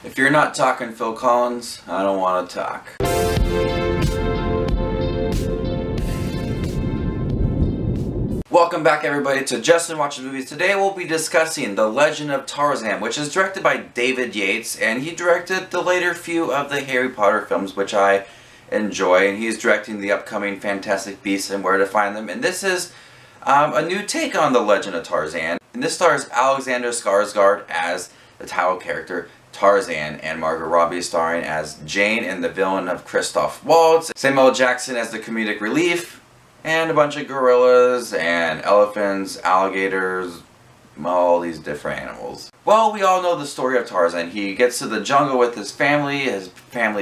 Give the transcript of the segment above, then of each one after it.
If you're not talking Phil Collins, I don't want to talk. Welcome back everybody to Justin Watches Movies. Today we'll be discussing The Legend of Tarzan, which is directed by David Yates, and he directed the later few of the Harry Potter films, which I enjoy, and he's directing the upcoming Fantastic Beasts and Where to Find Them, and this is a new take on The Legend of Tarzan. And this stars Alexander Skarsgard as the title character Tarzan, and Margot Robbie starring as Jane and the villain of Christoph Waltz, Samuel L. Jackson as the comedic relief, and a bunch of gorillas and elephants, alligators, all these different animals. Well, we all know the story of Tarzan. He gets to the jungle with his family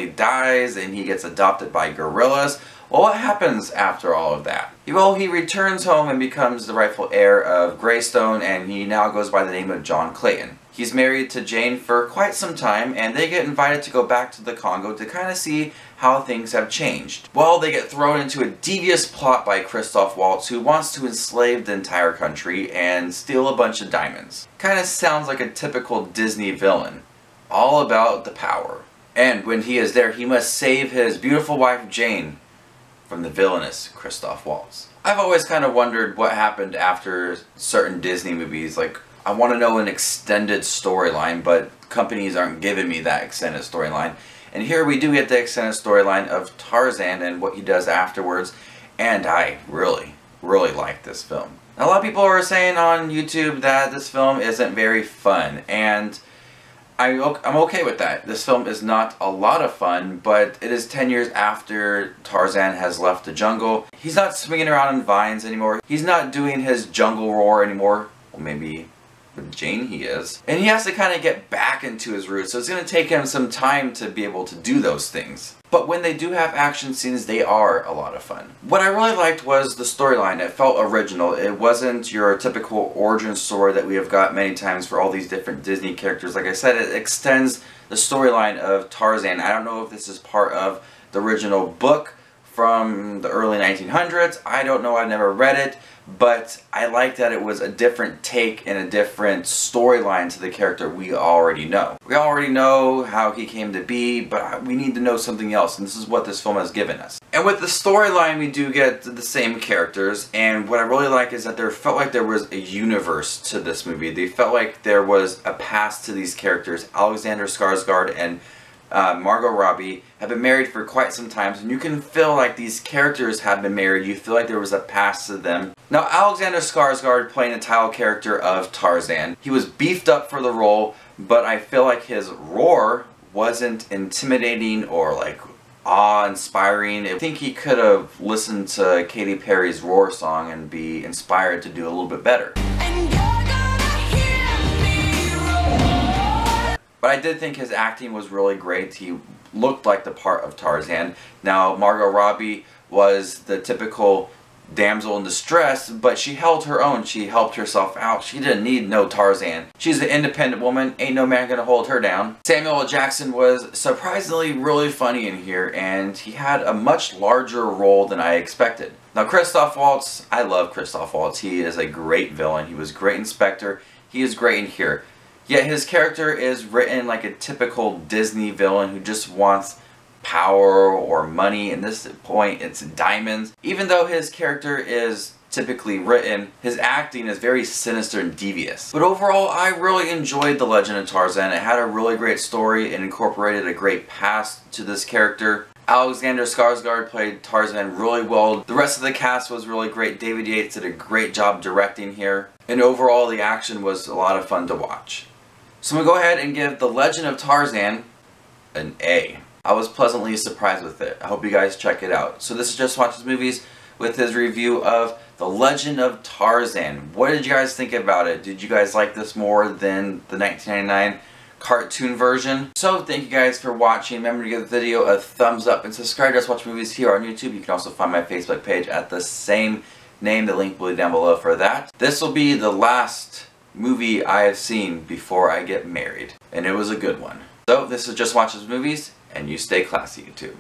dies, and he gets adopted by gorillas. Well, what happens after all of that? Well, he returns home and becomes the rightful heir of Greystone, and he now goes by the name of John Clayton. He's married to Jane for quite some time, and they get invited to go back to the Congo to kind of see how things have changed. Well, they get thrown into a devious plot by Christoph Waltz, who wants to enslave the entire country and steal a bunch of diamonds. Kind of sounds like a typical Disney villain, all about the power. And when he is there, he must save his beautiful wife Jane from the villainous Christoph Waltz. I've always kind of wondered what happened after certain Disney movies. Like, I want to know an extended storyline, but companies aren't giving me that extended storyline. And here we do get the extended storyline of Tarzan and what he does afterwards, and I really like this film. Now, a lot of people are saying on YouTube that this film isn't very fun, and I'm okay with that. This film is not a lot of fun, but it is 10 years after Tarzan has left the jungle. He's not swinging around in vines anymore. He's not doing his jungle roar anymore. Well, maybe with Jane he is. And he has to kind of get back into his roots, so it's going to take him some time to be able to do those things. But when they do have action scenes, they are a lot of fun. What I really liked was the storyline. It felt original. It wasn't your typical origin story that we have got many times for all these different Disney characters. Like I said, it extends the storyline of Tarzan. I don't know if this is part of the original book from the early 1900s. I don't know, I've never read it, but I like that it was a different take and a different storyline to the character we already know. We already know how he came to be, but we need to know something else, and this is what this film has given us. And with the storyline, we do get the same characters, and what I really like is that there felt like there was a universe to this movie. They felt like there was a past to these characters. Alexander Skarsgard and Margot Robbie have been married for quite some time, and you can feel like these characters have been married. You feel like there was a past to them. Now, Alexander Skarsgard playing the title character of Tarzan, he was beefed up for the role, but I feel like his roar wasn't intimidating or like awe-inspiring. I think he could have listened to Katy Perry's Roar song and be inspired to do a little bit better. But I did think his acting was really great. He looked like the part of Tarzan. Now, Margot Robbie was the typical damsel in distress, but she held her own. She helped herself out. She didn't need no Tarzan. She's an independent woman. Ain't no man gonna hold her down. Samuel L. Jackson was surprisingly really funny in here, and he had a much larger role than I expected. Now, Christoph Waltz, I love Christoph Waltz. He is a great villain. He was a great Inspector. He is great in here. Yet his character is written like a typical Disney villain who just wants power or money. In this point, it's diamonds. Even though his character is typically written, his acting is very sinister and devious. But overall, I really enjoyed The Legend of Tarzan. It had a really great story and incorporated a great past to this character. Alexander Skarsgard played Tarzan really well. The rest of the cast was really great. David Yates did a great job directing here. And overall, the action was a lot of fun to watch. So I'm going to go ahead and give The Legend of Tarzan an A. I was pleasantly surprised with it. I hope you guys check it out. So this is Just Watches Movies with his review of The Legend of Tarzan. What did you guys think about it? Did you guys like this more than the 1999 cartoon version? So thank you guys for watching. Remember to give the video a thumbs up and subscribe to Just Watch Movies here on YouTube. You can also find my Facebook page at the same name. The link will be down below for that. This will be the last movie I have seen before I get married, and it was a good one. So this is Just Watches Movies, and you stay classy, YouTube.